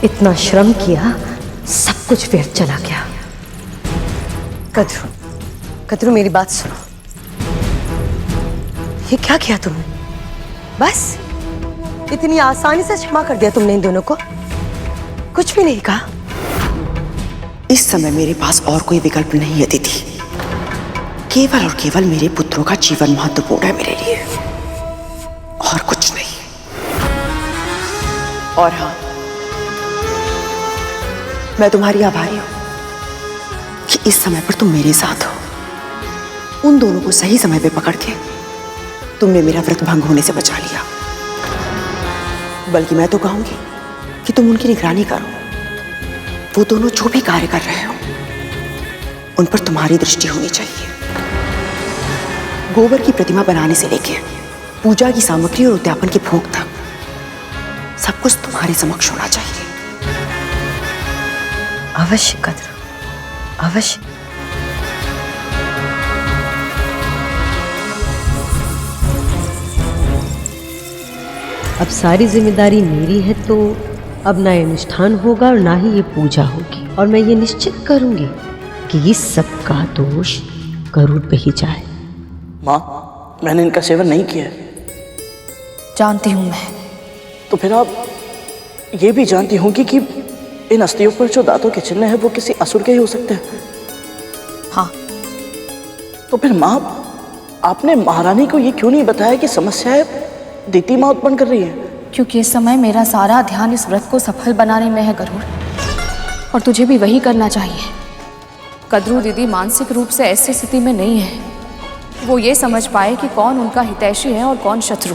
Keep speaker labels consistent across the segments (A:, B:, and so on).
A: इतना श्रम किया, सब कुछ व्यर्थ चला गया। कद्रू, कद्रू मेरी बात सुनो। ये क्या किया तुमने? बस इतनी आसानी से क्षमा कर दिया तुमने इन दोनों को? कुछ भी नहीं कहा?
B: इस समय मेरे पास और कोई विकल्प नहीं है दीदी। केवल और केवल मेरे पुत्रों का जीवन महत्वपूर्ण है मेरे लिए, और कुछ नहीं। और हाँ, मैं तुम्हारी आभारी हूं कि इस समय पर तुम मेरे साथ हो। उन दोनों को सही समय पे पकड़ के तुमने मेरा व्रत भंग होने से बचा लिया। बल्कि मैं तो कहूंगी कि तुम उनकी निगरानी करो। वो दोनों जो भी कार्य कर रहे हो उन पर तुम्हारी दृष्टि होनी चाहिए। गोबर की प्रतिमा बनाने से लेके पूजा की सामग्री और उद्यापन की भोग तक सब कुछ तुम्हारे समक्ष होना चाहिए।
A: अवश्य कद्रू, अवश्य। अब सारी जिम्मेदारी मेरी है, तो अब ना ये अनुष्ठान होगा और ना ही ये पूजा होगी। और मैं ये निश्चित करूंगी कि इस सब का दोष गरुड़ पे ही जाए।
C: माँ, मैंने इनका सेवन नहीं किया है।
D: जानती हूं मैं।
C: तो फिर आप ये भी जानती होंगी कि इन अस्थियों पर जो दांतों के चिन्ह हैं वो किसी असुर के ही हो सकते हैं।
D: हाँ।
C: तो फिर माँ, आपने महारानी को ये क्यों नहीं बताया कि समस्याएं दीति माँ उत्पन्न कर रही है?
D: क्योंकि इस समय मेरा सारा ध्यान इस व्रत को सफल बनाने में है गरुड़, और तुझे भी वही करना चाहिए। कद्रू दीदी मानसिक रूप से ऐसी स्थिति में नहीं है वो ये समझ पाए कि कौन उनका हितैषी है और कौन शत्रु।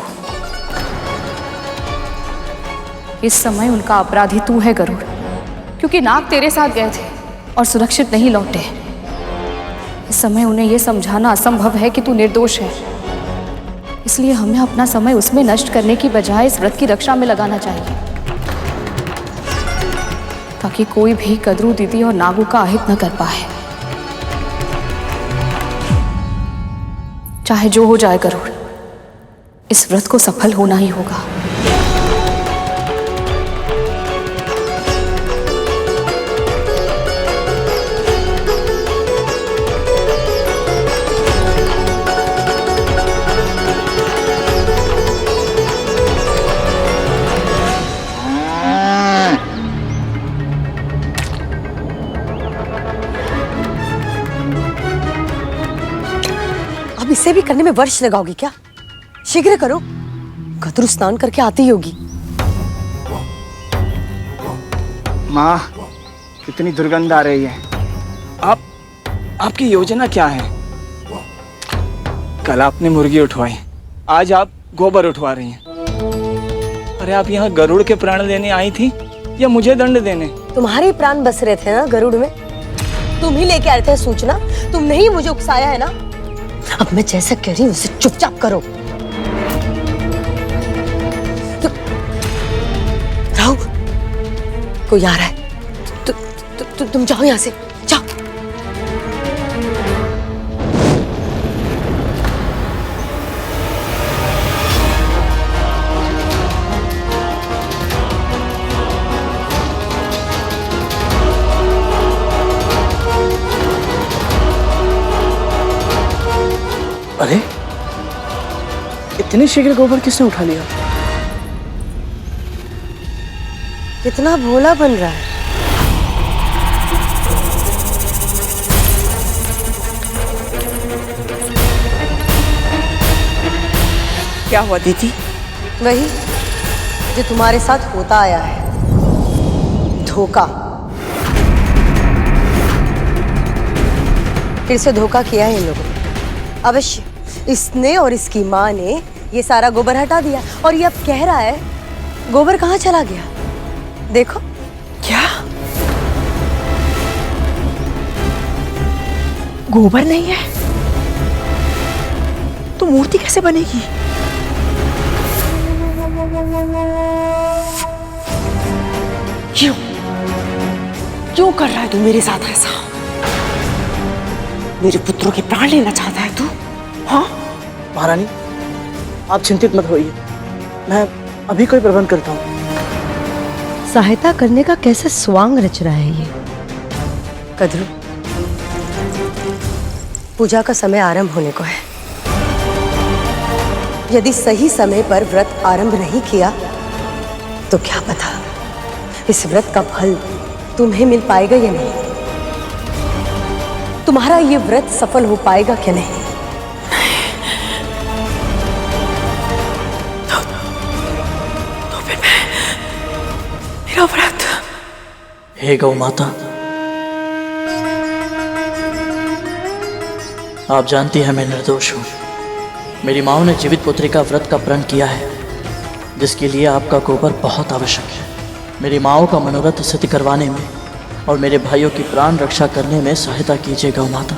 D: इस समय उनका अपराधी तू है गरुड़, क्योंकि नाग तेरे साथ गए थे और सुरक्षित नहीं लौटे। इस समय उन्हें यह समझाना असंभव है कि तू निर्दोष है। इसलिए हमें अपना समय उसमें नष्ट करने की बजाय इस व्रत की रक्षा में लगाना चाहिए, ताकि कोई भी कद्रू दीदी और नागू का अहित न कर पाए। चाहे जो हो जाए गरुड़, इस व्रत को सफल होना ही होगा।
A: अब इसे भी करने में वर्ष लगाओगी क्या? शीघ्र करो, कद्रू स्नान करके आती होगी।
E: माँ, कितनी दुर्गंध आ रही है।
C: आपकी योजना क्या है?
E: कल आपने मुर्गी उठवाई, आज आप गोबर उठवा रही हैं। अरे आप यहाँ गरुड़ के प्राण लेने आई थी या मुझे दंड देने?
A: तुम्हारे प्राण बस रहे थे ना गरुड़ में, तुम ही लेके आए थे सूचना, तुमने ही मुझे उकसाया है ना। अब मैं जैसा कह रही हूँ उसे चुपचाप करो। राहु, कोई आ रहा है। तुम जाओ यहाँ से, जाओ।
C: अरे, इतनी शीघ्र गोबर किसने उठा लिया?
A: कितना भोला बन रहा है।
B: क्या हुआ दीदी?
A: वही जो तुम्हारे साथ होता आया है, धोखा। फिर से धोखा किया है इन लोगों ने। अवश्य इसने और इसकी माँ ने ये सारा गोबर हटा दिया, और ये अब कह रहा है गोबर कहाँ चला गया। देखो।
B: क्या? गोबर नहीं है तो मूर्ति कैसे बनेगी? क्यों क्यों कर रहा है तू मेरे साथ ऐसा? मेरे पुत्रों के प्राण लेना चाहता है तू? हाँ
C: महारानी, आप चिंतित मत होइए, मैं अभी कोई प्रबंध करता हूँ।
A: सहायता करने का कैसा स्वांग रच रहा है ये। कद्रू, पूजा का समय आरंभ होने को है। यदि सही समय पर व्रत आरंभ नहीं किया तो क्या पता इस व्रत का फल तुम्हें मिल पाएगा या नहीं, तुम्हारा ये व्रत सफल हो पाएगा क्या नहीं।
B: तो फिर मेरा व्रत।
C: हे गौ माता, आप जानती हैं मैं निर्दोष हूँ। मेरी माँ ने जीवित पुत्री का व्रत का प्रण किया है, जिसके लिए आपका गोबर बहुत आवश्यक है। मेरी माँ का मनोरथ सिद्ध करवाने में और मेरे भाइयों की प्राण रक्षा करने में सहायता कीजिए गौ माता।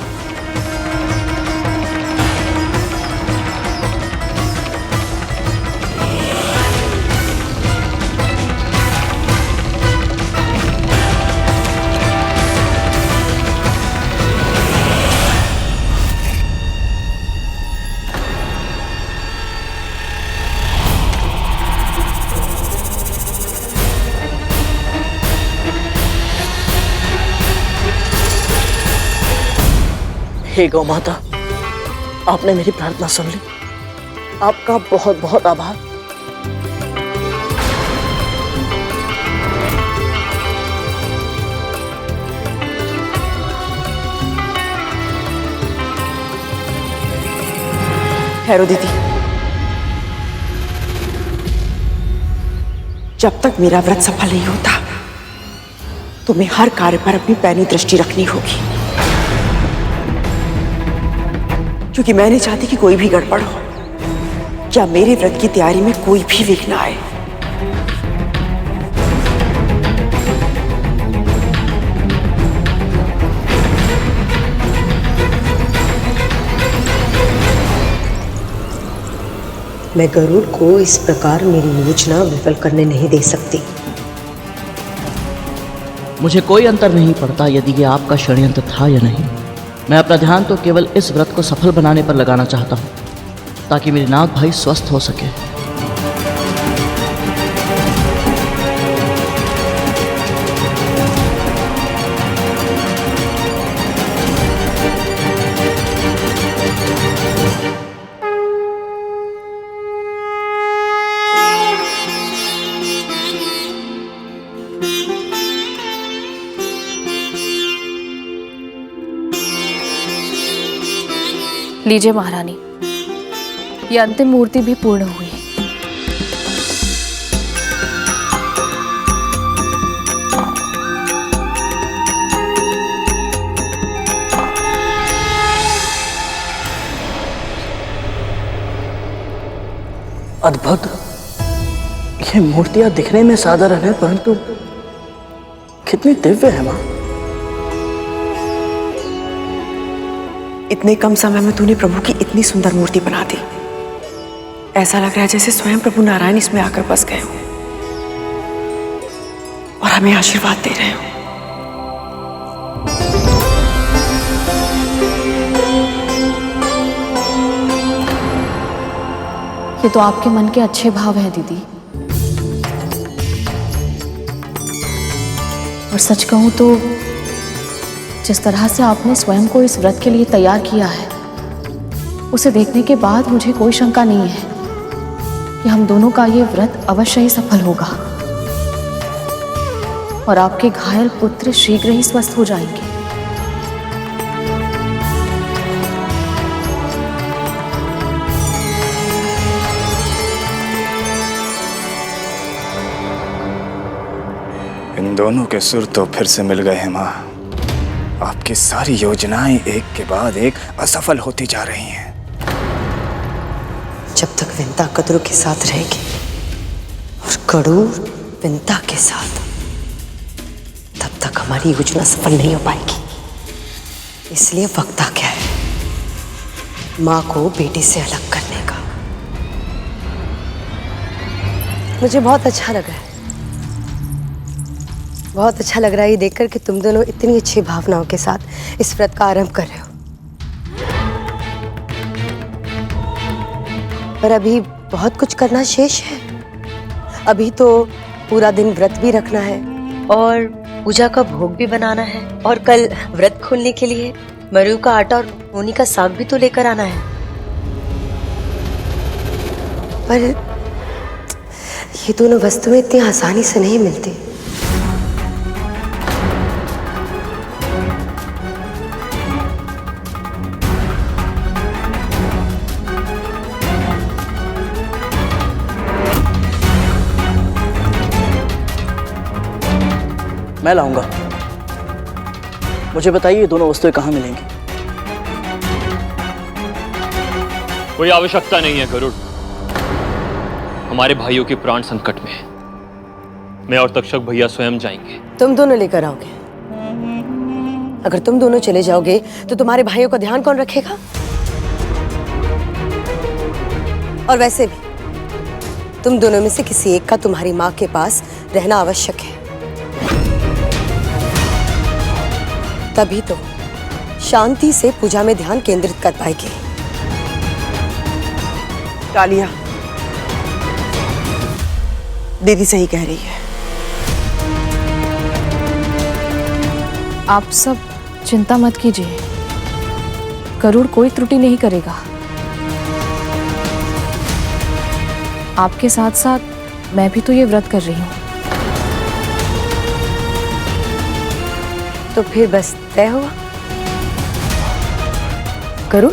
C: हे गौ माता, आपने मेरी प्रार्थना सुन ली। आपका बहुत बहुत आभार।
B: ठहरो दीदी, जब तक मेरा व्रत सफल नहीं होता तुम्हें हर कार्य पर अपनी पैनी दृष्टि रखनी होगी, क्योंकि मैं नहीं चाहती कि कोई भी गड़बड़ हो या मेरे व्रत की तैयारी में कोई भी विघ्न आए।
A: मैं गरुड़ को इस प्रकार मेरी योजना विफल करने नहीं दे सकती।
C: मुझे कोई अंतर नहीं पड़ता यदि ये आपका षड्यंत्र था या नहीं। मैं अपना ध्यान तो केवल इस व्रत को सफल बनाने पर लगाना चाहता हूँ, ताकि मेरे नाग भाई स्वस्थ हो सके।
D: लीजिए महारानी, ये अंतिम मूर्ति भी पूर्ण हुई।
C: अद्भुत। ये मूर्तियां दिखने में साधारण है, परंतु कितनी दिव्य है माँ।
B: इतने कम समय में तूने प्रभु की इतनी सुंदर मूर्ति बना दी। ऐसा लग रहा है जैसे स्वयं प्रभु नारायण इसमें आकर बस गए हो और हमें आशीर्वाद दे रहे हो।
D: ये तो आपके मन के अच्छे भाव हैं दीदी, और सच कहूं तो जिस तरह से आपने स्वयं को इस व्रत के लिए तैयार किया है, उसे देखने के बाद मुझे कोई शंका नहीं है कि हम दोनों का ये व्रत अवश्य ही सफल होगा और आपके घायल पुत्र शीघ्र ही स्वस्थ हो जाएंगे।
E: इन दोनों के सुर तो फिर से मिल गए हैं माँ। आपकी सारी योजनाएं एक के बाद एक असफल होती जा रही हैं।
A: जब तक विंता कद्रू के साथ रहेगी और गरुड़ विंता के साथ, तब तक हमारी योजना सफल नहीं हो पाएगी। इसलिए वक्त आ गया है माँ को बेटे से अलग करने का। मुझे बहुत अच्छा लग रहा है, बहुत अच्छा लग रहा है ये देखकर कि तुम दोनों इतनी अच्छी भावनाओं के साथ इस व्रत का आरंभ कर रहे हो। पर अभी बहुत कुछ करना शेष है। अभी तो पूरा दिन व्रत भी रखना है और पूजा का भोग भी बनाना है, और कल व्रत खोलने के लिए मरु का आटा और नोनी का साग भी तो लेकर आना है। पर ये दोनों वस्तुएं इतनी आसानी से नहीं मिलती।
C: मैं लाऊंगा। मुझे बताइए ये दोनों वस्तुएं कहाँ मिलेंगी?
F: कोई आवश्यकता नहीं है गरुड़। हमारे भाइयों की प्राण संकट में है। मैं और तक्षक भैया स्वयं जाएंगे।
A: तुम दोनों लेकर आओगे? अगर तुम दोनों चले जाओगे तो तुम्हारे भाइयों का ध्यान कौन रखेगा? और वैसे भी तुम दोनों में से किसी एक का तुम्हारी माँ के पास रहना आवश्यक है, तभी तो शांति से पूजा में ध्यान केंद्रित कर पाएगी।
B: कालिया, दीदी सही कह रही है।
D: आप सब चिंता मत कीजिए, गरुड़ कोई त्रुटि नहीं करेगा। आपके साथ साथ मैं भी तो ये व्रत कर रही हूँ।
A: तो फिर बस तय हुआ। गरुड़,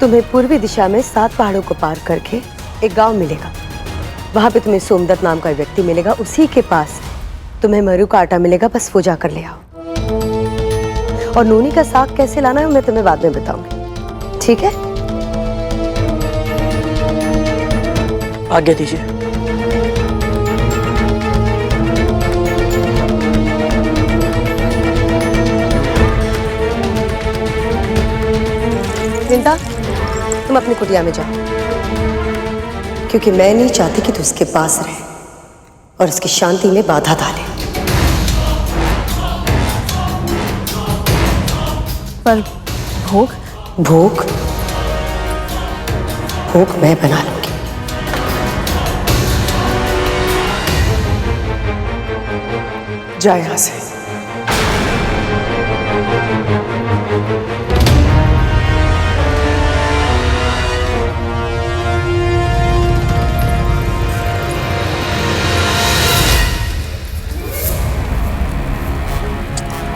A: तुम्हें पूर्वी दिशा में 7 पहाड़ों को पार करके एक गांव मिलेगा। वहां पे तुम्हें सोमदत्त नाम का व्यक्ति मिलेगा, उसी के पास तुम्हें मरु का आटा मिलेगा। बस वो जा कर ले आओ। और नूनी का साग कैसे लाना है मैं तुम्हें बाद में बताऊंगी, ठीक है?
C: आज्ञा दीजिए।
A: विंता, तुम अपनी कुटिया में जाओ, क्योंकि मैं नहीं चाहती कि तू उसके पास रहे और उसकी शांति में बाधा डाले।
D: पर भोग?
A: भोग भोग मैं बना लूंगी।
B: जा यहां से।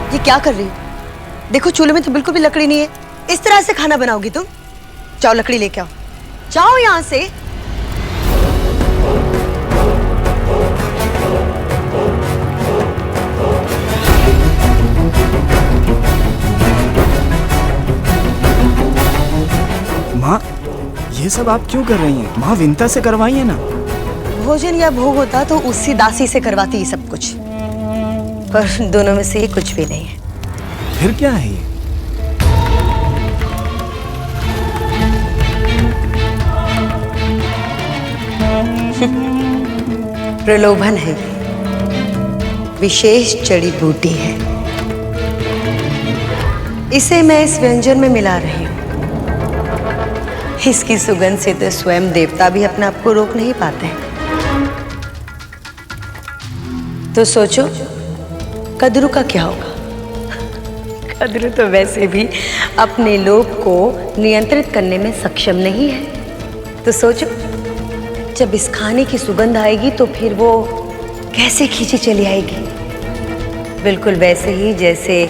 A: ये क्या कर रही हो? देखो चूल्हे में तो बिल्कुल भी लकड़ी नहीं है। इस तरह से खाना बनाओगी तुम? जाओ लकड़ी लेके आओ, जाओ यहां से।
E: माँ, ये सब आप क्यों कर रही हैं? माँ, विंता से करवाइए ना।
A: भोजन या भोग होता तो उसी दासी से करवाती ये सब कुछ, पर दोनों में से ये कुछ भी नहीं है।
E: फिर क्या है ये?
A: प्रलोभन है, विशेष जड़ी बूटी है। इसे मैं इस व्यंजन में मिला रही हूं। इसकी सुगंध से तो स्वयं देवता भी अपने आप को रोक नहीं पाते हैं। तो सोचो कद्रू का क्या होगा? कद्रू तो वैसे भी अपने लोभ को नियंत्रित करने में सक्षम नहीं है। तो सोचो जब इस खाने की सुगंध आएगी तो फिर वो कैसे खींची चली आएगी, बिल्कुल वैसे ही जैसे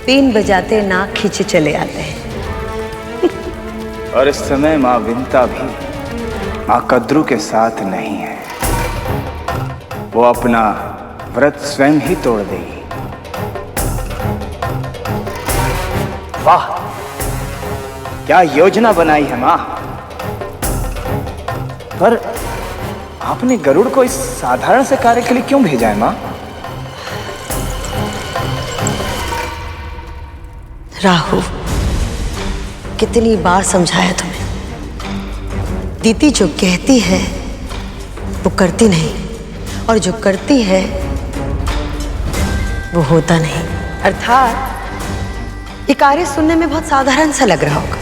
A: बीन बजाते नाक खींचे चले आते हैं।
E: और इस समय माँ विंता भी माँ कद्रू के साथ नहीं है। वो अपना व्रत स्वयं ही तोड़ देगी। वाह, क्या योजना बनाई है माँ। पर आपने गरुड़ को इस साधारण से कार्य के लिए क्यों भेजा है माँ?
A: राहु, कितनी बार समझाया तुम्हें। दीदी जो कहती है वो करती नहीं, और जो करती है वो होता नहीं। अर्थात ये कार्य सुनने में बहुत साधारण सा लग रहा होगा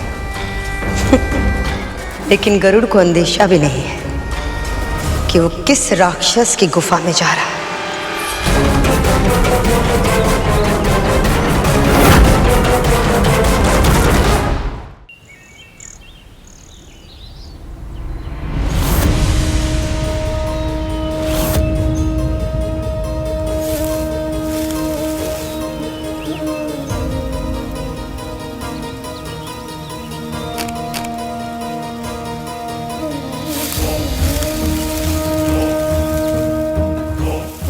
A: लेकिन गरुड़ को अंदेशा भी नहीं है
B: कि वो किस राक्षस की गुफा में जा रहा है।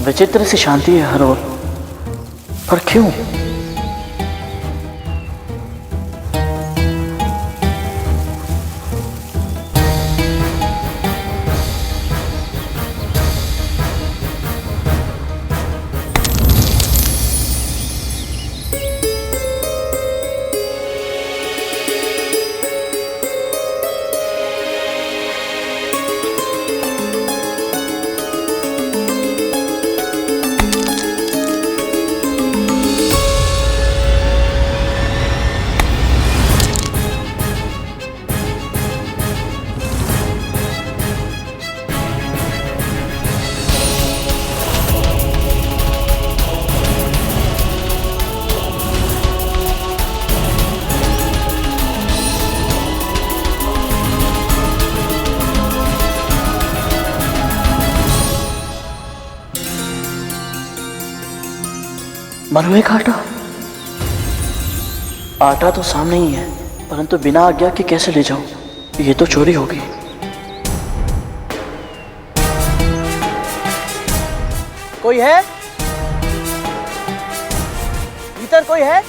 C: विचित्र सी शांति है हर ओर, पर क्यों? मरुए का आटा? आटा तो सामने ही है, परंतु बिना आज्ञा के कैसे ले जाऊं? ये तो चोरी होगी। कोई है? भीतर कोई है?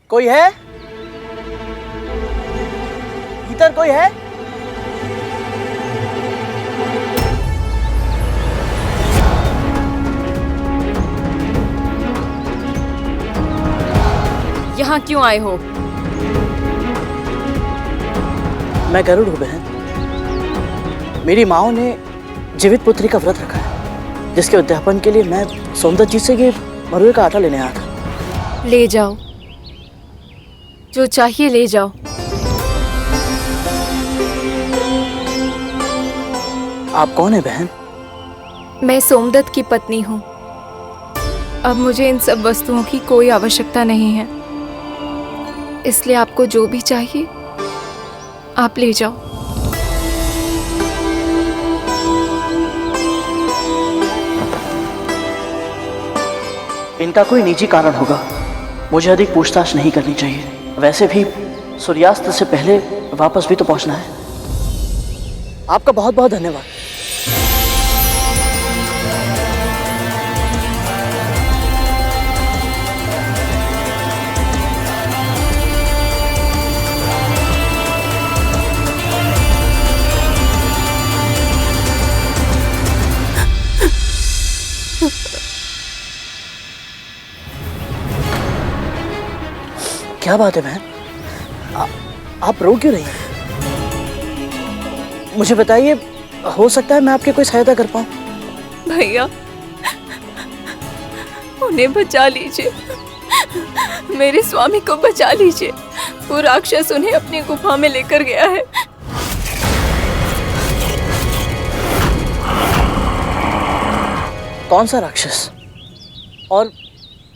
C: कोई है? भीतर कोई है?
D: यहाँ क्यों आए हो?
C: मैं गरुड़ हूँ बहन। मेरी माँ ने जीवित पुत्री का व्रत रखा है, जिसके उद्यापन के लिए मैं सौंदर्य जी से ये मरुए का आटा लेने आया था।
D: ले जाओ, जो चाहिए ले जाओ।
C: आप कौन है बहन?
D: मैं सोमदत्त की पत्नी हूँ। अब मुझे इन सब वस्तुओं की कोई आवश्यकता नहीं है, इसलिए आपको जो भी चाहिए आप ले जाओ।
C: इनका कोई निजी कारण होगा, मुझे अधिक पूछताछ नहीं करनी चाहिए। वैसे भी सूर्यास्त से पहले वापस भी तो पहुंचना है। आपका बहुत बहुत धन्यवाद। क्या बात है बहन? आप रो क्यों रही हैं? मुझे बताइए, हो सकता है मैं आपकी कोई सहायता कर पाऊं।
D: भैया, उन्हें बचा लीजिए, मेरे स्वामी को बचा लीजिए। वो राक्षस उन्हें अपनी गुफा में लेकर गया है।
C: कौन सा राक्षस? और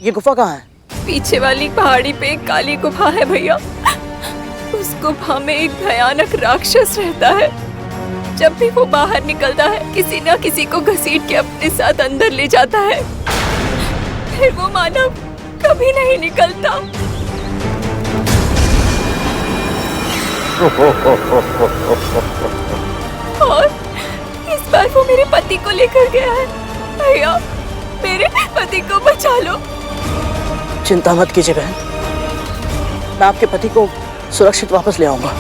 C: ये गुफा कहाँ है?
D: पीछे वाली पहाड़ी पे एक काली गुफा है भैया। उस गुफा में एक भयानक राक्षस रहता है। जब भी वो बाहर निकलता है, किसी न किसी को घसीट के अपने साथ अंदर ले जाता है। फिर वो मानव कभी नहीं निकलता। और इस बार वो मेरे पति को लेकर गया है। भैया, मेरे पति को बचा लो।
C: चिंता मत कीजिए बहन, मैं आपके पति को सुरक्षित वापस ले आऊंगा।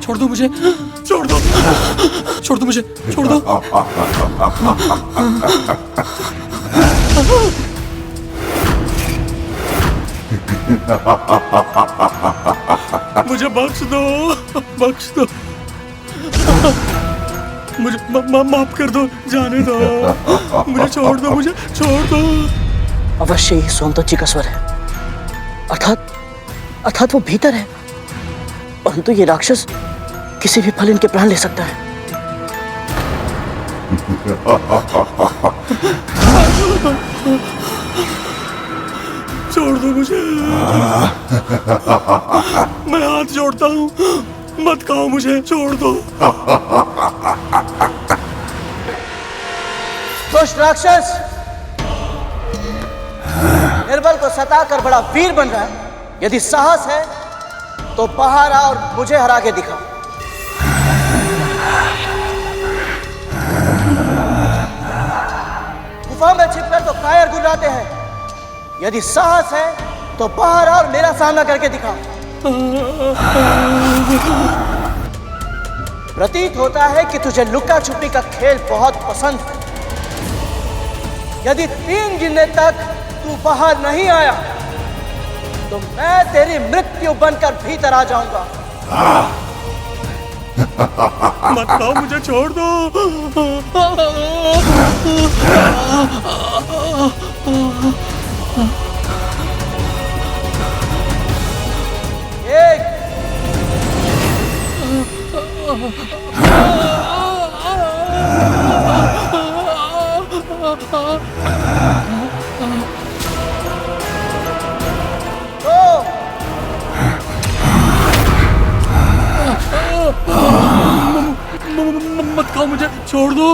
G: छोड़ दो मुझे, छोड़ दो, छोड़ दो मुझे, छोड़ दो। मुझे बख्श दो, बख्श दो। मुझे माफ कर दो, जाने दो, मुझे छोड़ दो, मुझे छोड़ दो।
C: अवश्य ही सोमदत्त जी का स्वर है, अर्थात वो भीतर है, परंतु ये राक्षस किसी भी पल इनके प्राण ले सकता है।
G: छोड़ दो मुझे, मैं हाथ जोड़ता हूँ, मत खाओ मुझे, छोड़ दो।
C: दुष्ट राक्षस निर्बल को सताकर बड़ा वीर बन रहा है। यदि साहस है तो बाहर आ और मुझे हरा के दिखा। गुफा में छिपकर तो कायर गुर्राते हैं, यदि साहस है तो बाहर आ और मेरा सामना करके दिखा। प्रतीत होता है कि तुझे लुका छुपी का खेल बहुत पसंद है। यदि 3 गिनने तक तू बाहर नहीं आया तो मैं तेरी मृत्यु बनकर भीतर आ जाऊंगा।
G: मत खाओ मुझे, छोड़ दो।
C: एक,
G: मत खाओ मुझे, छोड़ दो।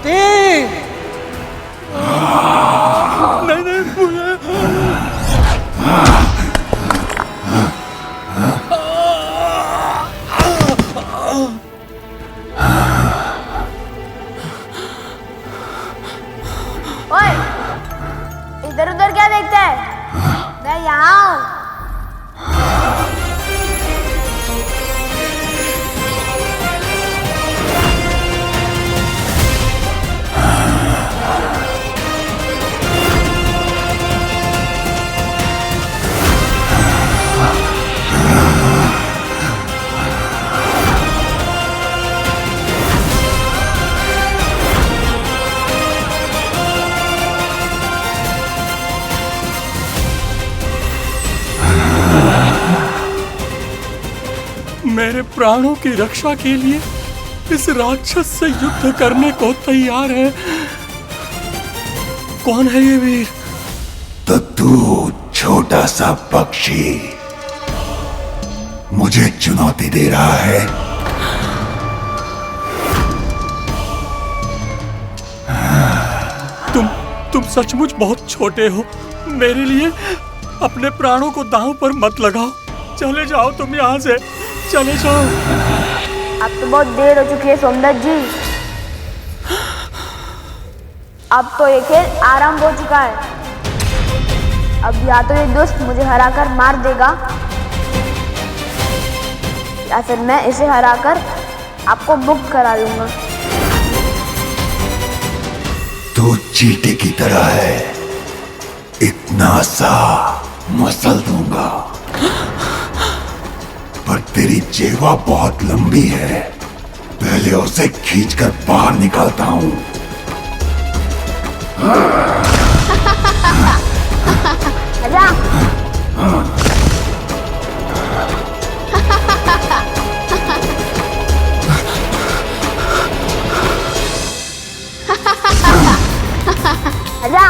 C: तीन,
G: नहीं मुझे।
H: ओए, इधर उधर क्या देखता है? मैं यहाँ हूँ।
G: मेरे प्राणों की रक्षा के लिए इस राक्षस से युद्ध करने को तैयार है। कौन है ये वीर?
I: तो तू छोटा सा पक्षी मुझे चुनौती दे रहा है।
G: तुम सचमुच बहुत छोटे हो। मेरे लिए अपने प्राणों को दांव पर मत लगाओ। चले जाओ तुम यहाँ से, चले जाओ।
H: अब तो बहुत देर हो चुकी है सोमदत्त जी। अब तो ये खेल आरंभ हो चुका है। अब या तो ये दुष्ट मुझे हराकर मार देगा या फिर मैं इसे हराकर आपको मुक्त करा दूंगा।
I: तू चींटी की तरह है, इतना सा मसल दूंगा, पर तेरी जेवा बहुत लंबी है। पहले उसे खींचकर बाहर निकालता हूं।
H: आजा। आजा।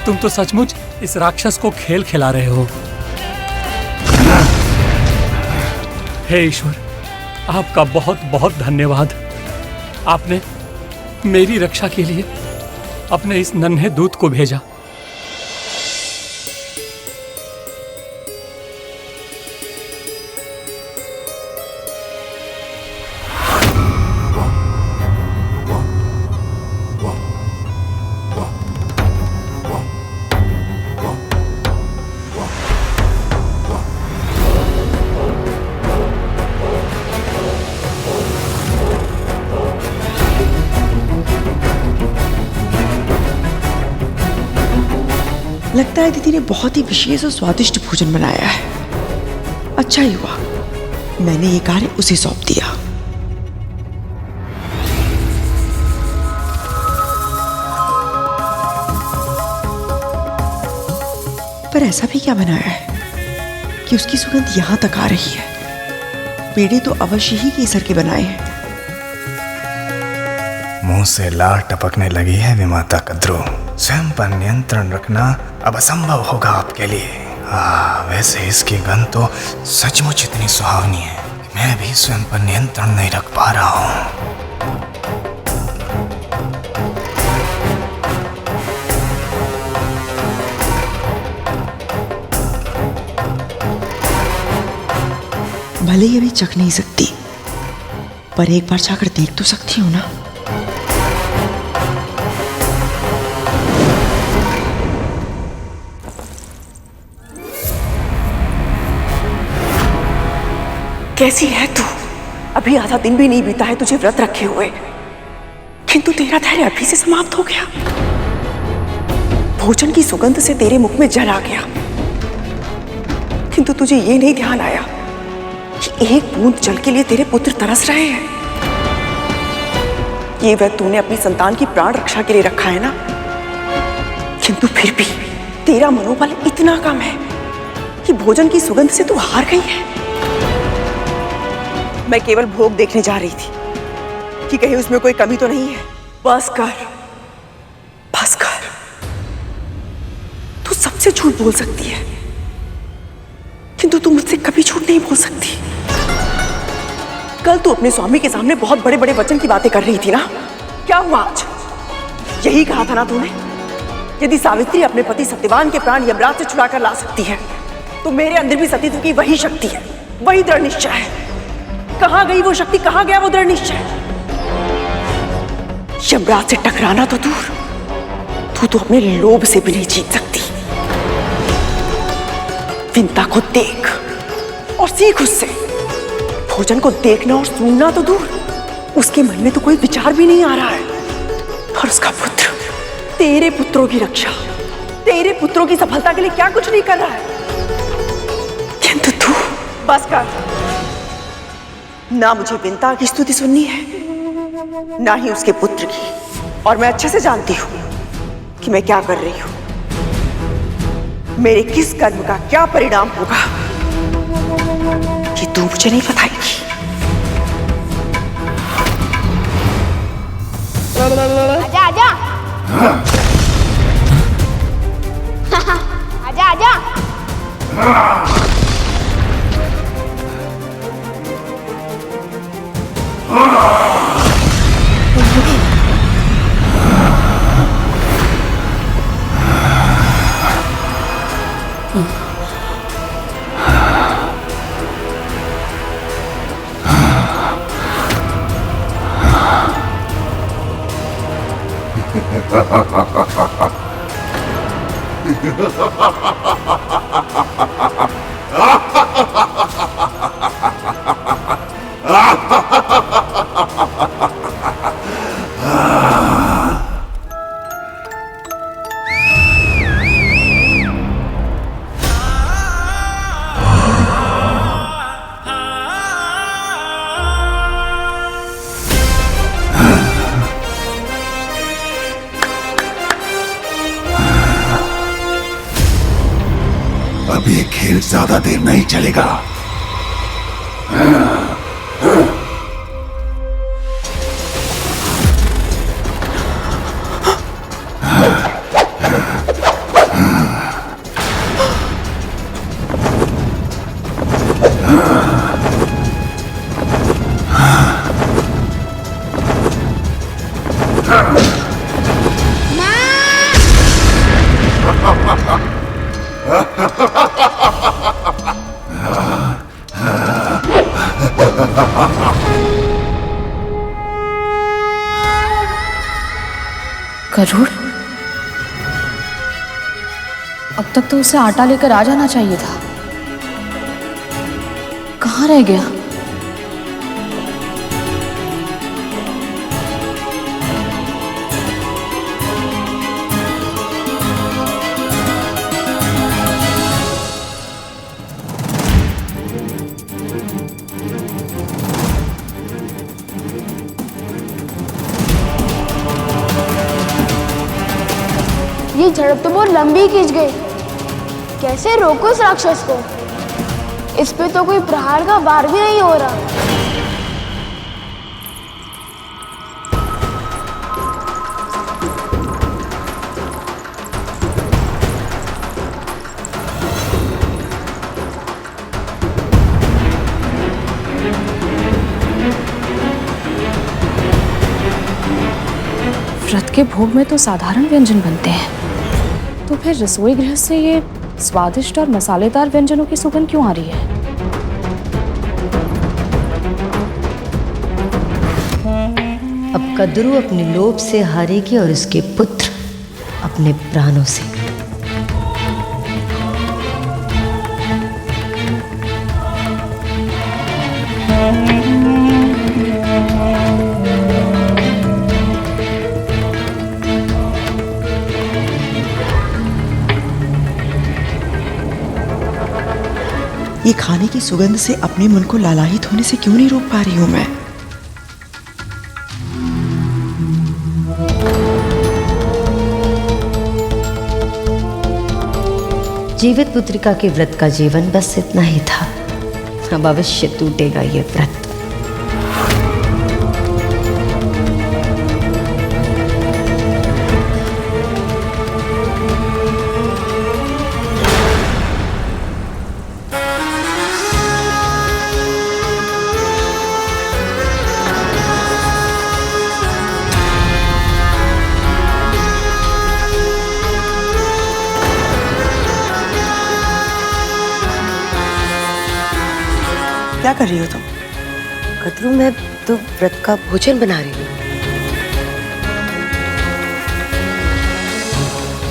G: तुम तो सचमुच इस राक्षस को खेल खिला रहे हो। हे ईश्वर, आपका बहुत बहुत धन्यवाद। आपने मेरी रक्षा के लिए अपने इस नन्हे दूत को भेजा।
B: लगता है दीदी ने बहुत ही विशेष और स्वादिष्ट भोजन बनाया है। अच्छा ही हुआ मैंने ये कार्य उसे सौंप दिया। पर ऐसा भी क्या बनाया है कि उसकी सुगंध यहां तक आ रही है? पेड़े तो अवश्य ही केसर के बनाए हैं।
E: मुंह से लार टपकने लगी है विमाता कद्रू। स्वयं पर नियंत्रण रखना अब असंभव होगा आपके लिए। वैसे इसकी गंध तो सचमुच इतनी सुहावनी है कि मैं भी स्वयं पर नियंत्रण नहीं रख पा रहा हूँ।
B: भले ही अभी चख नहीं सकती, पर एक बार जाकर देख तो सकती हूँ ना। कैसी है तू? अभी आधा दिन भी नहीं बीता है तुझे व्रत रखे हुए, किंतु तेरा धैर्य अभी से समाप्त हो गया। भोजन की सुगंध से तेरे मुख में जल आ गया, किंतु तुझे ये नहीं ध्यान आया कि एक बूंद जल के लिए तेरे पुत्र तरस रहे हैं। ये व्रत तूने अपनी संतान की प्राण रक्षा के लिए रखा है ना, किंतु फिर भी तेरा मनोबल इतना कम है कि भोजन की सुगंध से तू हार गई है। मैं केवल भोग देखने जा रही थी कि कहीं उसमें कोई कमी तो नहीं है। बस कर, बस कर। तू सबसे झूठ बोल सकती है, किंतु तू मुझसे कभी झूठ नहीं बोल सकती। कल तू अपने स्वामी के सामने बहुत बड़े बड़े वचन की बातें कर रही थी ना, क्या हुआ आज? यही कहा था ना तूने, यदि सावित्री अपने पति सत्यवान के प्राण यमराज से छुड़ा कर ला सकती है, तो मेरे अंदर भी सतीत्व की वही शक्ति है, वही दृढ़ निश्चय है। कहां गई वो शक्ति, कहां गया वो दृढ़ निश्चय? यमराज से टकराना तो दूर, तू तो अपने लोभ से भी नहीं जीत सकती। विंता को देख और सीख उससे। भोजन को देखना और सुनना तो दूर, उसके मन में तो कोई विचार भी नहीं आ रहा है। और उसका पुत्र, तेरे पुत्रों की रक्षा, तेरे पुत्रों की सफलता के लिए क्या कुछ नहीं कर रहा है। किंतु तू बस कर। ना मुझे विंता की स्तुति सुननी है, ना ही उसके पुत्र की। और मैं अच्छे से जानती हूं कि मैं क्या कर रही हूं, मेरे किस कर्म का क्या परिणाम होगा, कि तू मुझे नहीं बताएगी।
H: आजा आजा आजा आजा।
I: अब ये खेल ज्यादा देर नहीं चलेगा।
D: गरुड़, अब तक तो उसे आटा लेकर आ जाना चाहिए था। कहाँ रह गया?
H: ये झड़प तो बहुत लंबी खींच गई। कैसे रोको इस राक्षस को? इस पे तो कोई प्रहार का वार भी नहीं हो रहा।
D: व्रत के भोग में तो साधारण व्यंजन बनते हैं, तो फिर रसोई गृह से ये स्वादिष्ट और मसालेदार व्यंजनों की सुगंध क्यों आ रही है?
A: अब कद्रू अपने लोभ से हारेगी और उसके पुत्र अपने प्राणों से।
B: ये खाने की सुगंध से अपने मन को लालायित होने से क्यों नहीं रोक पा रही हूं मैं?
A: जीवित पुत्रिका के व्रत का जीवन बस इतना ही था। अब अवश्य टूटेगा ये व्रत।
B: क्या कर रही हो तुम?
A: कद्रू, मैं तो व्रत का भोजन बना रही हूँ।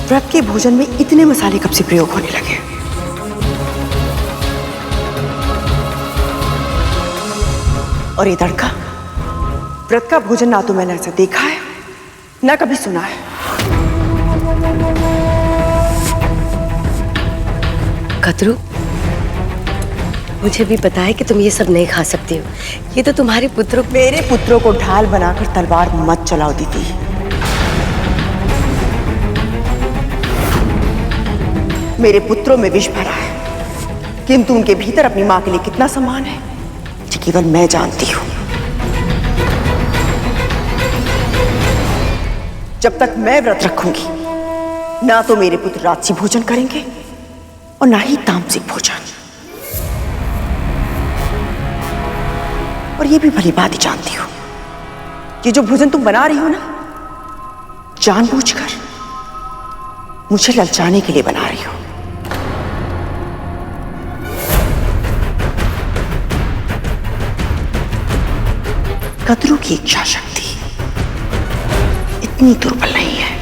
B: व्रत के भोजन में इतने मसाले कब से प्रयोग होने लगे? और ये तड़का? व्रत का भोजन ना तो मैंने ऐसा देखा है ना कभी सुना है।
A: कद्रू, मुझे भी पता है कि तुम ये सब नहीं खा सकती हो। ये तो तुम्हारे पुत्रों।
B: मेरे पुत्रों को ढाल बनाकर तलवार मत चलाओ दीदी। मेरे पुत्रों में विष भरा है, किंतु उनके भीतर अपनी मां के लिए कितना सम्मान है ये केवल मैं जानती हूं। जब तक मैं व्रत रखूंगी, ना तो मेरे पुत्र राजसी भोजन करेंगे और ना ही तामसिक भोजन। और ये भी भली बात ही जानती हो, ये जो भोजन तुम बना रही हो ना, जानबूझकर मुझे ललचाने के लिए बना रही हो। कद्रू की इच्छा शक्ति इतनी दुर्बल नहीं है।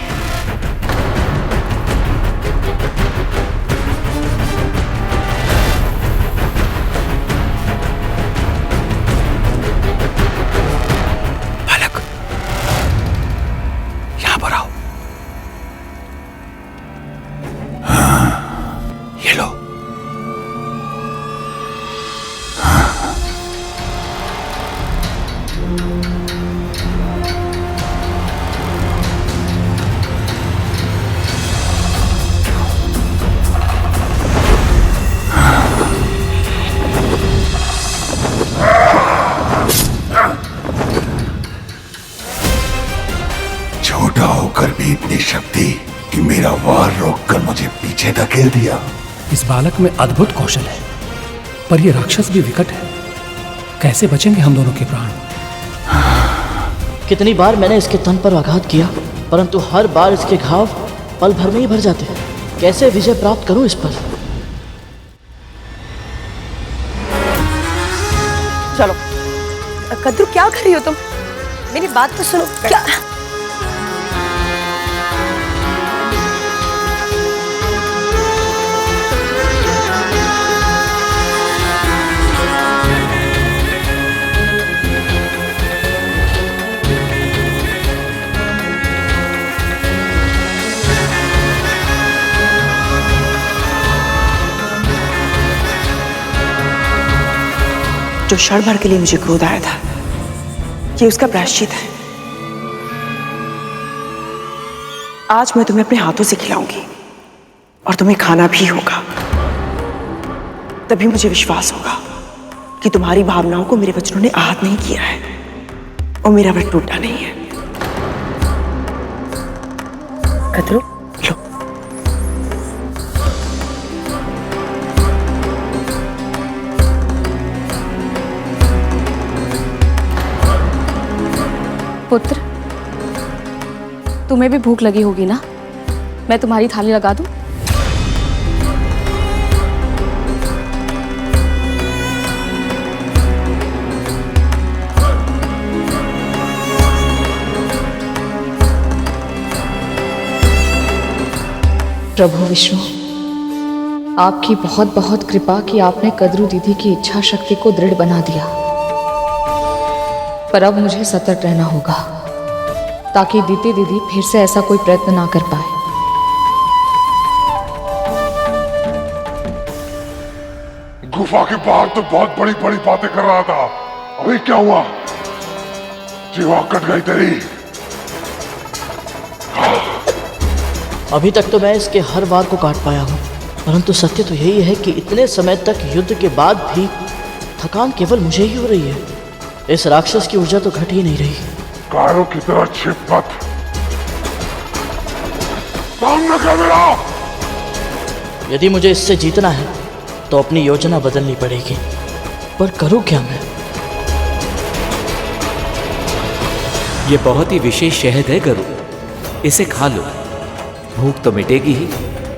I: छोटा होकर भी इतनी शक्ति कि मेरा वार रोककर मुझे पीछे धकेल दिया।
G: इस बालक में अद्भुत कौशल है, पर यह राक्षस भी विकट है। कैसे बचेंगे हम दोनों के प्राण?
C: कितनी बार मैंने इसके तन पर आघात किया, परंतु हर बार इसके घाव पल भर में ही भर जाते हैं। कैसे विजय प्राप्त करूं इस पर?
B: चलो। कद्रू, क्या कर रही हो तुम?
A: मेरी बात तो सुनो। क्या?
B: जो क्षण भर के लिए मुझे क्रोध आया था, ये उसका प्रायश्चित है। आज मैं तुम्हें अपने हाथों से खिलाऊंगी और तुम्हें खाना भी होगा। तभी मुझे विश्वास होगा कि तुम्हारी भावनाओं को मेरे वचनों ने आहत नहीं किया है और मेरा व्रत टूटा नहीं है। कदरू, लो।
D: पुत्र, तुम्हें भी भूख लगी होगी ना? मैं तुम्हारी थाली लगा दूं? प्रभु विष्णु, आपकी बहुत बहुत कृपा कि आपने कद्रू दीदी की इच्छा शक्ति को दृढ़ बना दिया। पर अब मुझे सतर्क रहना होगा ताकि दीदी फिर से ऐसा कोई प्रयत्न ना कर पाए।
I: गुफा के बाहर तो बहुत बड़ी बड़ी बातें कर रहा था, अभी क्या हुआ? जीवा कट गई तेरी।
C: अभी तक तो मैं इसके हर वार को काट पाया हूँ, परंतु सत्य तो यही है कि इतने समय तक युद्ध के बाद भी थकान केवल मुझे ही हो रही है। इस राक्षस की ऊर्जा तो घट ही नहीं रही।
I: कारों की तरह छिप मत, सामने कर मेरा।
C: यदि मुझे इससे जीतना है तो अपनी योजना बदलनी पड़ेगी, पर करूँ क्या मैं?
J: ये बहुत ही विशेष शहद है गरु, इसे खा लो। भूख तो मिटेगी ही,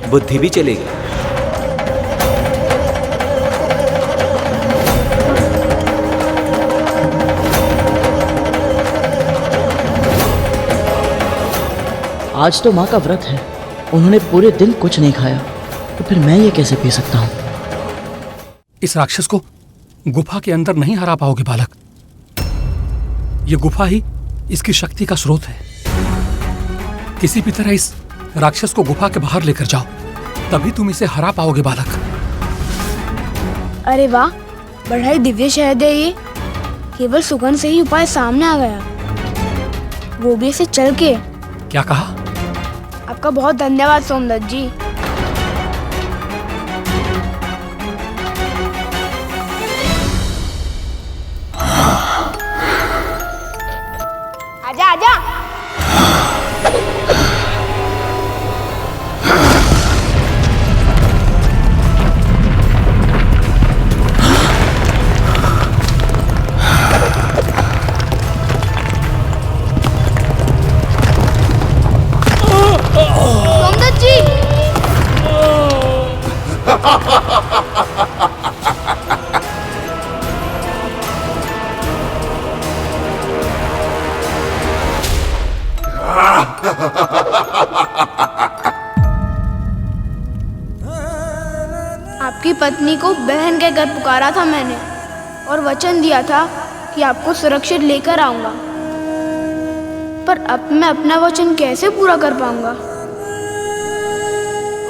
J: बुद्धि भी चलेगी।
C: आज तो माँ का व्रत है, उन्होंने पूरे दिन कुछ नहीं खाया, तो फिर मैं ये कैसे पी सकता हूँ?
G: इस राक्षस को गुफा के अंदर नहीं हरा पाओगे बालक। ये गुफा ही इसकी शक्ति का स्रोत है। किसी भी तरह इस राक्षस को गुफा के बाहर लेकर जाओ, तभी तुम इसे हरा पाओगे बालक।
H: अरे वाह, बड़ा ही दिव्य शहद है ये। केवल सुगंध से ही उपाय सामने आ गया, वो भी इसे चल के।
G: क्या कहा?
H: आपका बहुत धन्यवाद सोमदत्त जी। आजा आजा। सोमदत्त जी। आपकी पत्नी को बहन कहकर पुकारा था मैंने और वचन दिया था कि आपको सुरक्षित लेकर आऊंगा, पर अब मैं अपना वचन कैसे पूरा कर पाऊंगा?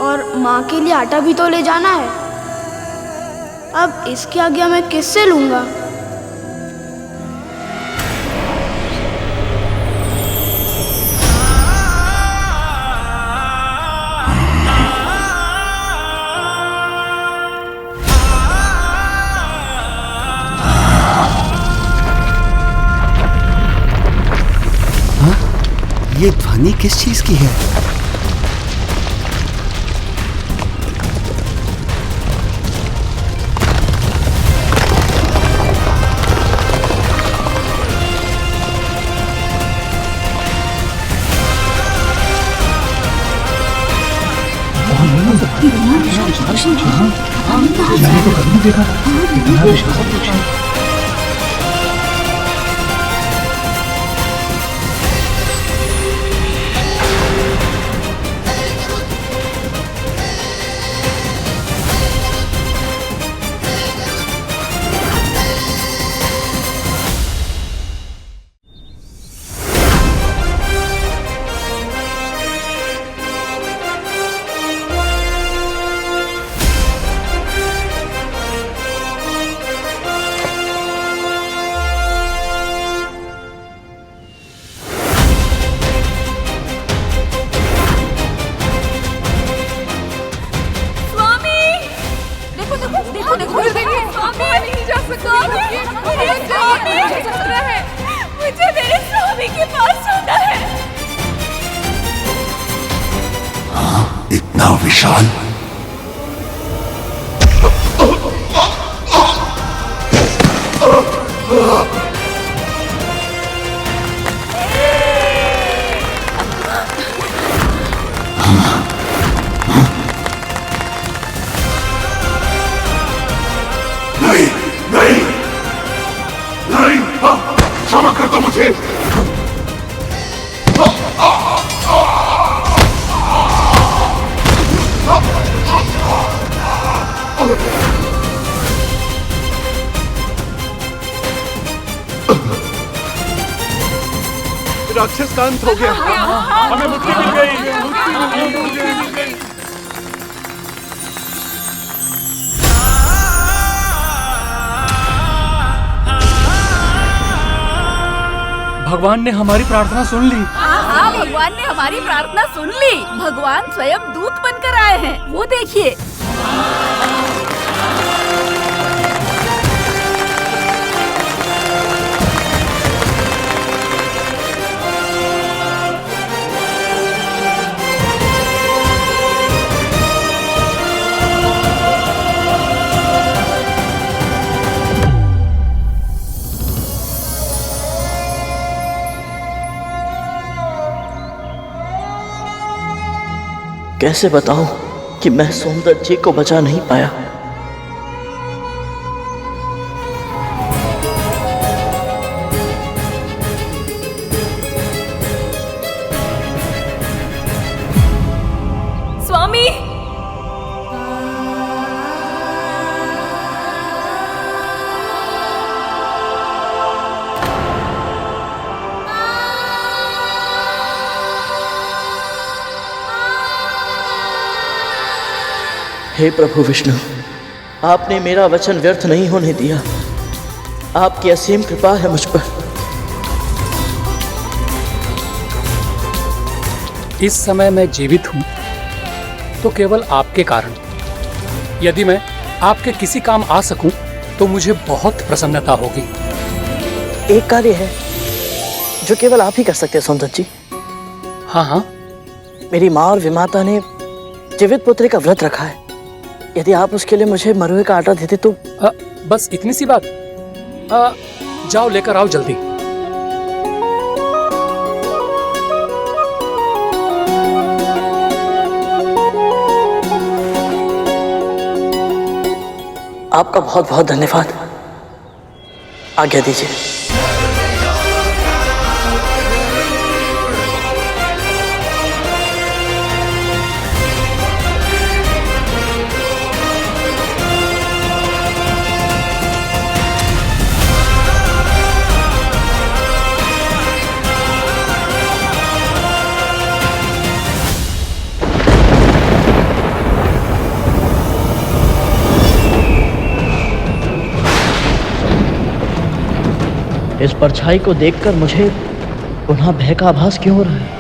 H: और माँ के लिए आटा भी तो ले जाना है। अब इसकी आज्ञा मैं किससे लूंगा?
J: ये ध्वनि किस चीज की है?
I: विशाल। नहीं नहीं नहीं, क्षमा कर दो मुझे।
K: राक्षस का अंत हो गया। हमें मुक्ति मिल गई।
G: भगवान ने हमारी प्रार्थना सुन ली।
L: हाँ, भगवान ने हमारी प्रार्थना सुन ली। भगवान स्वयं दूत बनकर आए हैं, वो देखिए।
C: कैसे बताऊं कि मैं सुंदर जी को बचा नहीं पाया।
L: स्वामी,
C: हे प्रभु विष्णु, आपने मेरा वचन व्यर्थ नहीं होने दिया। आपकी असीम कृपा है मुझ पर।
G: इस समय मैं जीवित हूं तो केवल आपके कारण। यदि मैं आपके किसी काम आ सकूं तो मुझे बहुत प्रसन्नता होगी।
C: एक कार्य है जो केवल आप ही कर सकते हैं सौंदर्य जी।
G: हाँ हाँ,
C: मेरी माँ और विमाता ने जीवित पुत्री का व्रत रखा है। यदि आप उसके लिए मुझे मरुए का आटा देते तो।
G: बस इतनी सी बात। जाओ लेकर आओ जल्दी।
C: आपका बहुत बहुत धन्यवाद। आज्ञा दीजिए। इस परछाई को देखकर मुझे पुनः भय का आभास क्यों हो रहा है?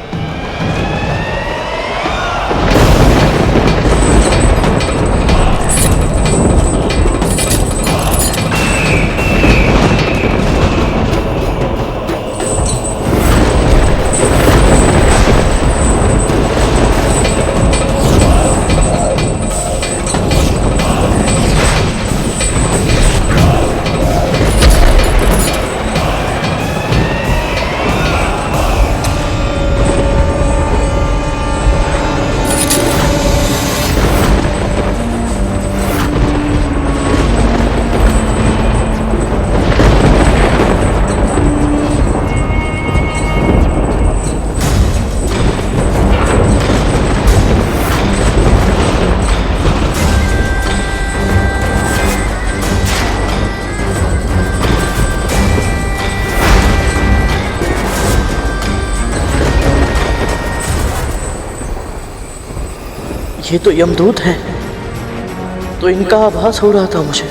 C: ये तो यमदूत है, तो इनका आभास हो रहा था मुझे।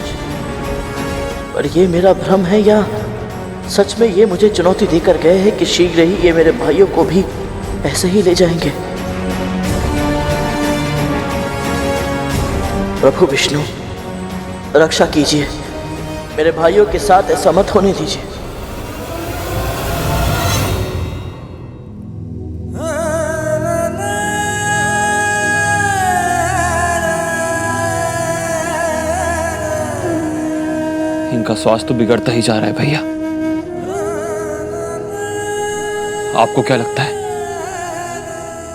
C: पर ये मेरा भ्रम है या सच में ये मुझे चुनौती देकर गए हैं कि शीघ्र ही ये मेरे भाइयों को भी ऐसे ही ले जाएंगे। प्रभु विष्णु, रक्षा कीजिए, मेरे भाइयों के साथ ऐसा मत होने दीजिए।
F: उनका स्वास्थ्य तो बिगड़ता ही जा रहा है भैया। आपको क्या लगता है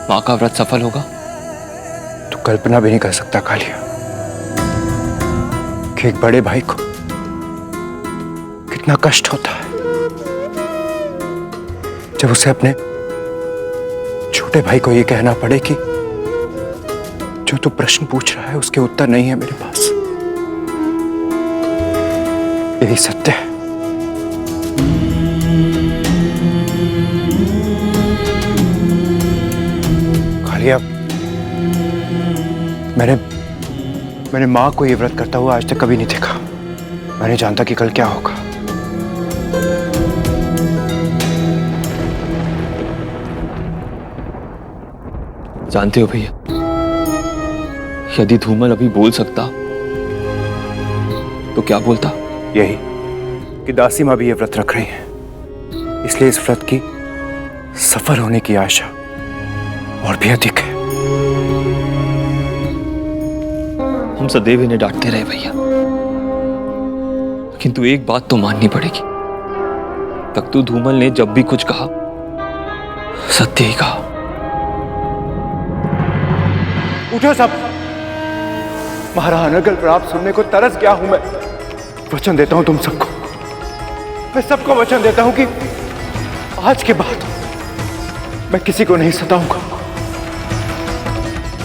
F: माँ का व्रत सफल होगा?
E: तू कल्पना भी नहीं कर सकता कालिया कि एक बड़े भाई को कितना कष्ट होता है जब उसे अपने छोटे भाई को यह कहना पड़े कि जो तू प्रश्न पूछ रहा है उसके उत्तर नहीं है मेरे पास। यही सत्य है। कालिया, मैंने मां को ये व्रत करता हुआ आज तक कभी नहीं देखा। मैं नहीं जानता कि कल क्या होगा।
F: जानते हो भैया, यदि धूमल अभी बोल सकता तो क्या बोलता?
E: यही कि दासी मां भी ये व्रत रख रही है, इसलिए इस व्रत की सफल होने की आशा और भी अधिक है।
F: हम सदैव इन्हें डांटते रहे भैया, किंतु एक बात तो माननी पड़ेगी, तख्तू धूमल ने जब भी कुछ कहा सत्य ही कहा।
E: उठो सब, महाराज अनर्गल प्राप्त सुनने को तरस गया हूं मैं। वचन देता हूं तुम सबको, मैं सबको वचन देता हूं कि आज के बाद मैं किसी को नहीं सताऊंगा,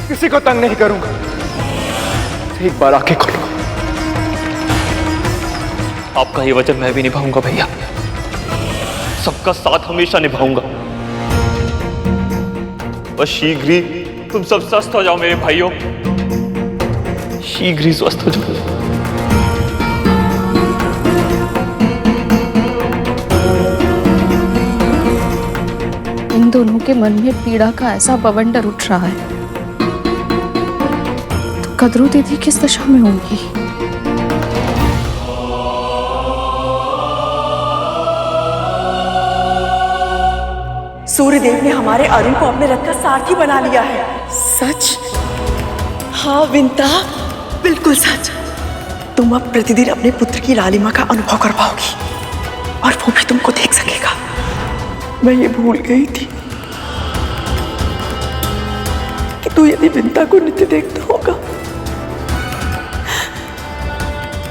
E: किसी को तंग नहीं करूंगा। एक बार आंखें खोलो।
F: आपका ये वचन मैं भी निभाऊंगा भैया, सबका साथ हमेशा निभाऊंगा। बस शीघ्र ही तुम सब स्वस्थ हो जाओ मेरे भाइयों, शीघ्र ही स्वस्थ हो जाओ।
D: इन दोनों के मन में पीड़ा का ऐसा बवंडर उठ रहा है, तो कदरू दीदी किस दशा में होंगी?
B: सूर्यदेव ने हमारे अरुण को अपने रथ का सारथी बना लिया है। सच? हाँ विंता, बिल्कुल सच। तुम अब प्रतिदिन अपने पुत्र की लालिमा का अनुभव कर पाओगी और वो भी तुमको देख सकेगा। मैं ये भूल गई थी कि तू यदि विंता को नित्य देखता होगा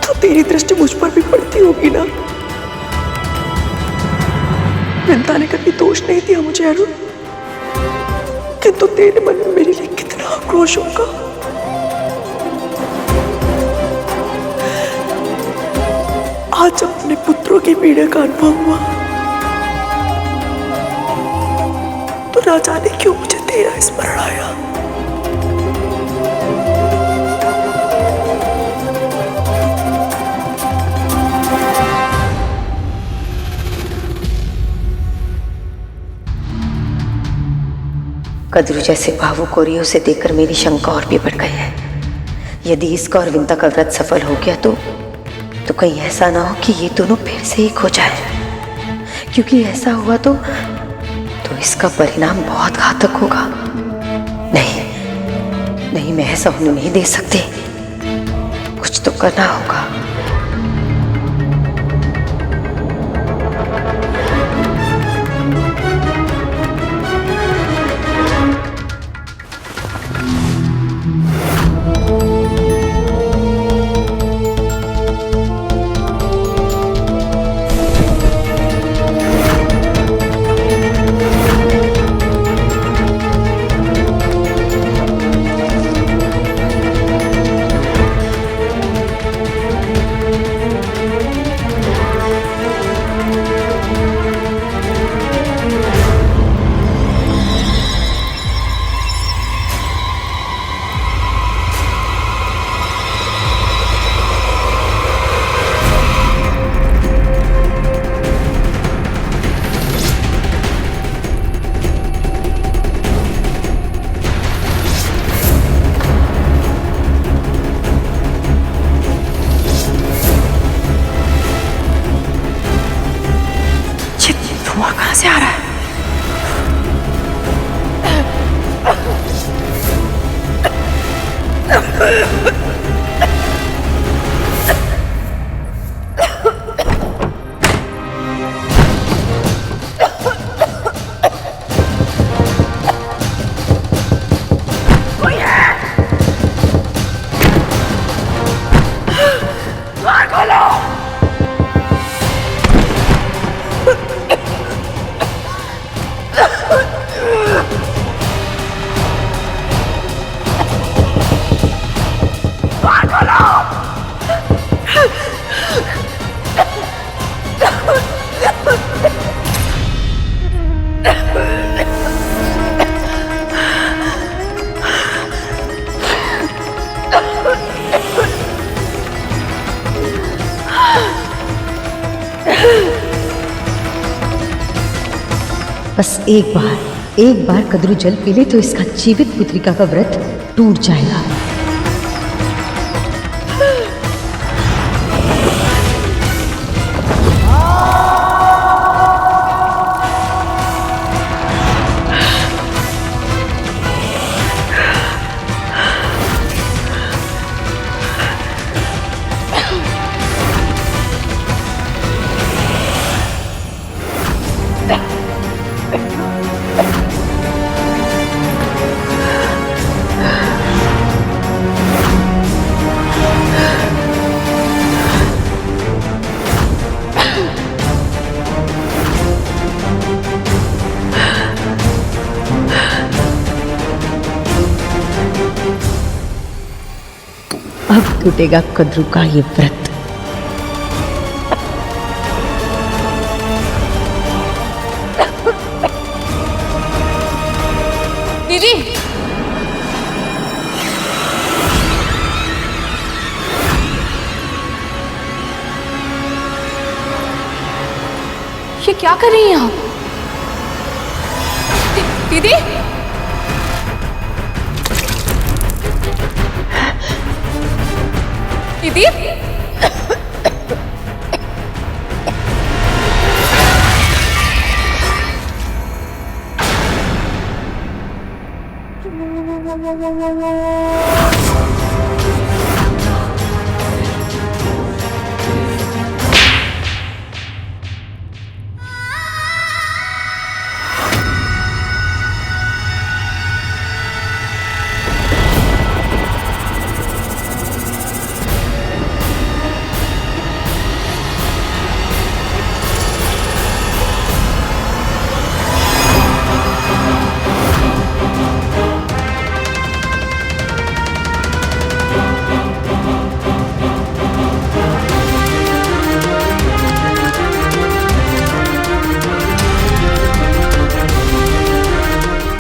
B: तो तेरी दृष्टि मुझ पर भी पड़ती होगी ना। विंता ने कभी दोष नहीं दिया मुझे अरुण, किंतु तेरे मन में मेरे लिए कितना आक्रोश होगा। आज अपने पुत्रों की पीड़ा का अनुभव हुआ तो ना जाने क्यों मुझे तेरा स्मरण आया।
A: कद्रू जैसे भावुक और उसे देखकर मेरी शंका और भी बढ़ गई है। यदि इसका और विंता का व्रत सफल हो गया तो कहीं ऐसा ना हो कि ये दोनों फिर से एक हो जाए, क्योंकि ऐसा हुआ तो इसका परिणाम बहुत घातक होगा। नहीं, मैं ऐसा होने नहीं दे सकती, कुछ तो करना होगा।
B: कहां से आ रहा है?
A: बस एक बार कद्रू जल पी ले तो इसका जीवित पुत्रिका का व्रत टूट जाएगा। अब टूटेगा कद्रू का ये व्रत।
D: दीदी, ये क्या कर रही हैं आप? दीदी, दीदी,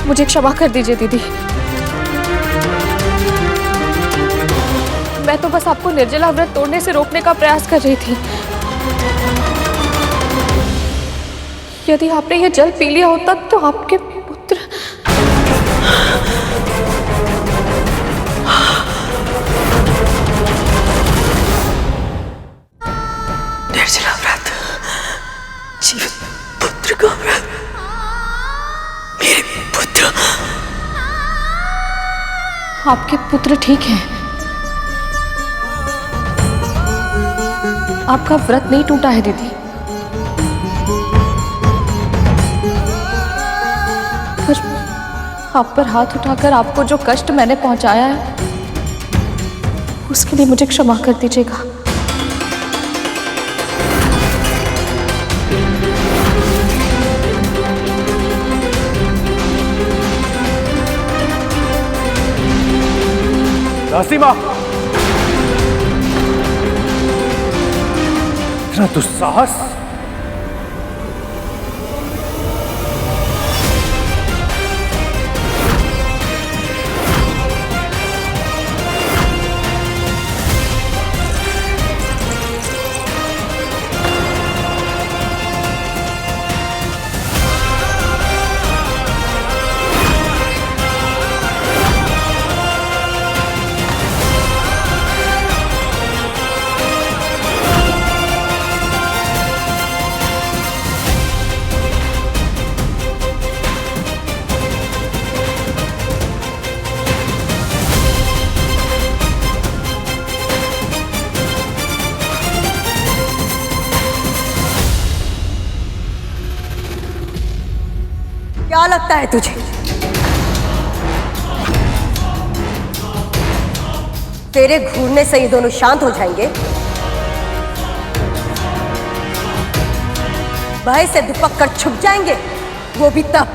D: मुझे क्षमा कर दीजिए दीदी। मैं तो बस आपको निर्जला व्रत तोड़ने से रोकने का प्रयास कर रही थी। यदि आपने ये जल पी लिया होता तो आपके पुत्र
B: निर्जला व्रत, जीवित पुत्र का व्रत, मेरे पुत्र।
D: आपके पुत्र ठीक हैं। आपका व्रत नहीं टूटा है दीदी। पर आप पर हाथ उठाकर आपको जो कष्ट मैंने पहुंचाया है उसके लिए मुझे क्षमा कर दीजिएगा।
K: दासी माँ, इतना दुस्साहस!
A: क्या लगता है तुझे तेरे घूरने से ये दोनों शांत हो जाएंगे? भय से दुपक कर छुप जाएंगे, वो भी तब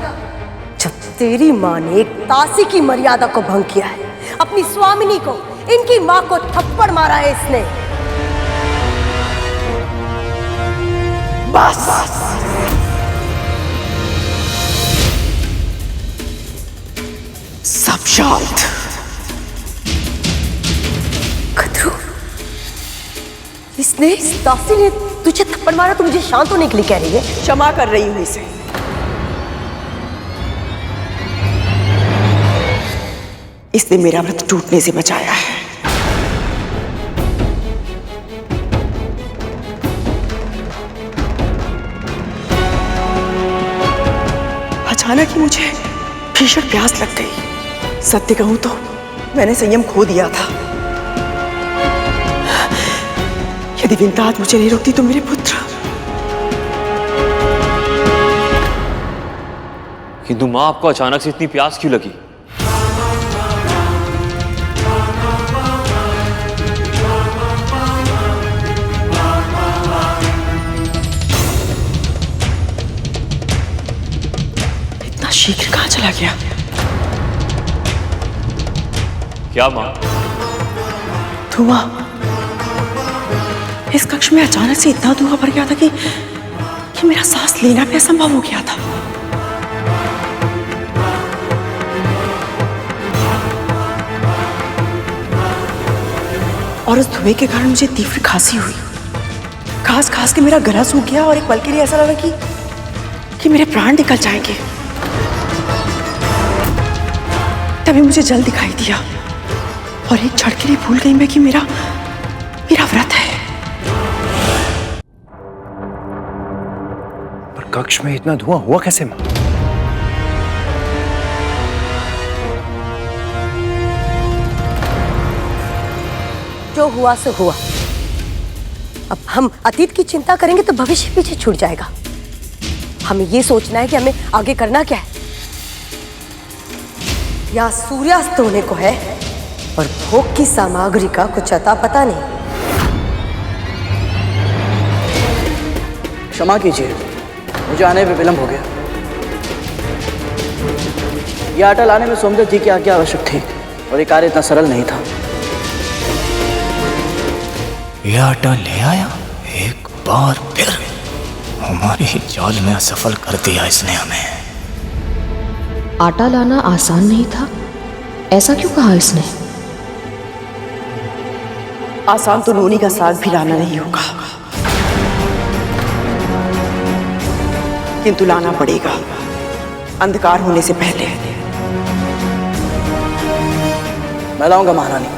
A: जब तेरी मां ने एक दासी की मर्यादा को भंग किया है। अपनी स्वामिनी को, इनकी मां को थप्पड़ मारा है इसने। बस
B: सब शांत।
A: कद्रू, इसने, इस दासी ने तुझे थप्पड़ मारा तो मुझे शांत होने के लिए कह रही है?
B: क्षमा कर रही हूं इसे। इसने मेरा व्रत टूटने से बचाया है। अचानक ही मुझे भीषण प्यास लग गई। सत्य कहूं तो मैंने संयम खो दिया था। यदि विंता आज मुझे नहीं रोकती तो मेरे पुत्र।
F: किंतु मां, आपको अचानक से इतनी प्यास क्यों लगी?
B: इतना शीघ्र कहां चला गया?
F: क्या मां?
B: धुआं। इस कक्ष में अचानक से इतना धुआं भर गया था कि मेरा सांस लेना भी असंभव हो गया था। और उस धुएं के कारण मुझे तीव्र खांसी हुई। खांस खांस के मेरा गला सूख गया और एक पल के लिए ऐसा लगा कि मेरे प्राण निकल जाएंगे। तभी मुझे जल दिखाई दिया और एक क्षण के लिए भूल गई मैं कि मेरा व्रत है।
E: पर कक्ष में इतना धुआं हुआ कैसे मां?
A: जो हुआ सो हुआ। अब हम अतीत की चिंता करेंगे तो भविष्य पीछे छूट जाएगा। हमें ये सोचना है कि हमें आगे करना क्या है। या सूर्यास्त होने को है और भोग की सामग्री का कुछ अता पता नहीं।
C: क्षमा कीजिए, मुझे आने में विलंब हो गया। यह आटा लाने में सोमदत्त जी की आज्ञा आवश्यक थी और ये कार्य इतना सरल नहीं था।
E: यह आटा ले आया। एक बार फिर हमारे ही जाल में असफल कर दिया इसने हमें।
D: आटा लाना आसान नहीं था, ऐसा क्यों कहा इसने?
B: आसान तो नोनी का साग भी लाना नहीं होगा, किंतु लाना पड़ेगा अंधकार होने से पहले।
C: मैं लाऊंगा महारानी।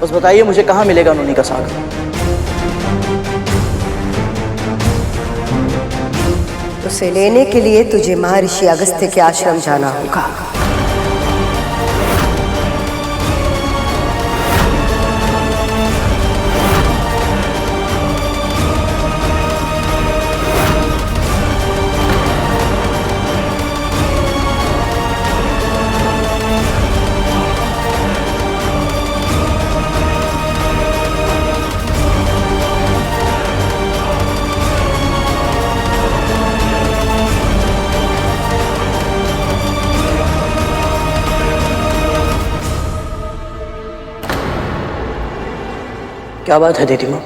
C: बस बताइए मुझे कहाँ मिलेगा नोनी का साग?
A: उसे लेने के लिए तुझे महर्षि अगस्त्य के आश्रम जाना होगा।
C: क्या बात है दीदी माँ?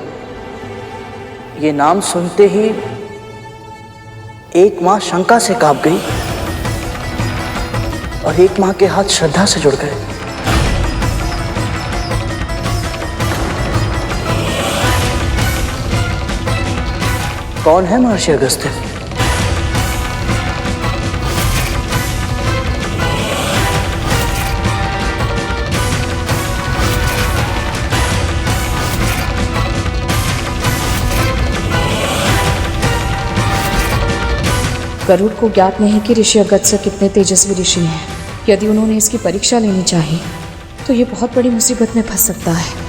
C: ये नाम सुनते ही एक माँ शंका से कांप गई और एक माँ के हाथ श्रद्धा से जुड़ गए। कौन है महर्षि अगस्त्य?
D: गरुड़ को ज्ञात नहीं कि ऋषि अगस्त्य कितने तेजस्वी ऋषि हैं। यदि उन्होंने इसकी परीक्षा लेनी चाहिए तो ये बहुत बड़ी मुसीबत में फंस सकता है।